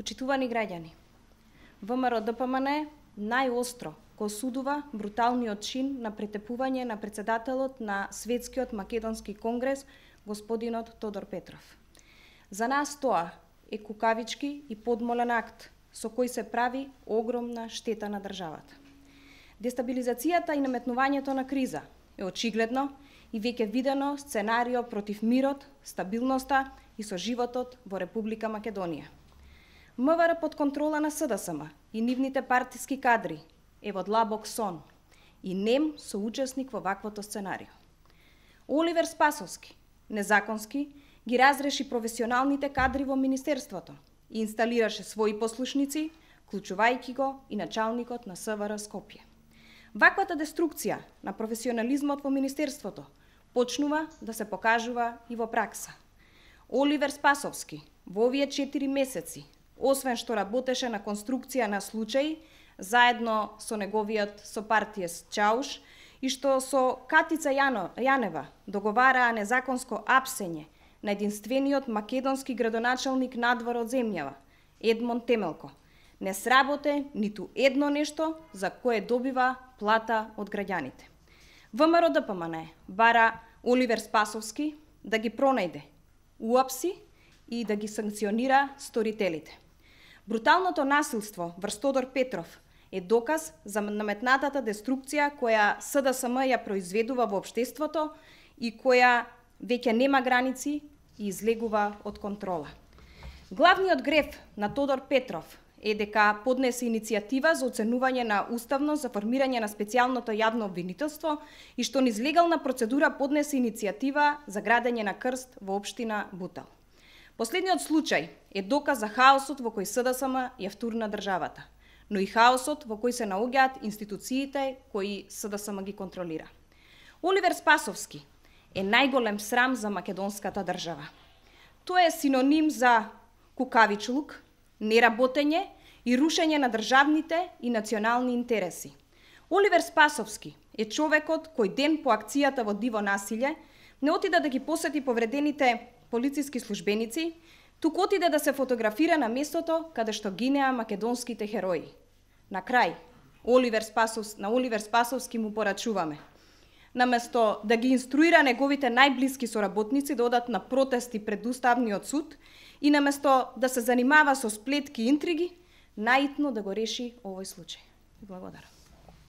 Почитувани граѓани, ВМРО ДПМН најостро го осудува бруталниот чин на претепување на председателот на Светскиот македонски конгрес, господинот Тодор Петров. За нас тоа е кукавички и подмолен акт со кој се прави огромна штета на државата. Дестабилизацијата и наметнувањето на криза е очигледно и веќе видено сценарио против мирот, стабилноста и соживотот во Република Македонија. МВР под контрола на СДСМ и нивните партиски кадри е во длабок сон и нем соучесник во ваквото сценарио. Оливер Спасовски, незаконски, ги разреши професионалните кадри во Министерството и инсталираше своји послушници, вклучувајќи го и началникот на СВР Скопје. Ваквата деструкција на професионализмот во Министерството почнува да се покажува и во пракса. Оливер Спасовски во овие 4 месеци, освен што работеше на конструкција на случаи, заедно со неговиот сопартиец Чауш, и што со Катица Јанева договараа незаконско апсење на единствениот македонски градоначалник надвор од земјава, Едмон Темелко, не сработе ниту едно нешто за кое добива плата од граѓаните. ВМРО ДПМН бара Оливер Спасовски да ги пронајде, уапси и да ги санкционира сторителите. Бруталното насилство врз Тодор Петров е доказ за наметнатата деструкција која СДСМ ја произведува во општеството и која веќе нема граници и излегува од контрола. Главниот греф на Тодор Петров е дека поднесе иницијатива за оценување на уставност за формирање на специјалното јавно обвинителство и што низ легална процедура поднесе иницијатива за градење на крст во општина Бутал. Последниот случај е доказ за хаосот во кој СДСМ ја втурна државата, но и хаосот во кој се наоѓаат институциите кои СДСМ ги контролира. Оливер Спасовски е најголем срам за македонската држава. Тоа е синоним за кукавичлук, неработење и рушење на државните и национални интереси. Оливер Спасовски е човекот кој ден по акцијата во Диво насилје не отиде да ги посети повредените полициски службеници, туку отиде да се фотографира на местото каде што гинеа македонските херои. На крај, на Оливер Спасовски му порачуваме. Наместо да ги инструира неговите најблиски соработници да одат на протести пред Уставниот суд и наместо да се занимава со сплетки и интриги, наитно да го реши овој случај. Благодарам.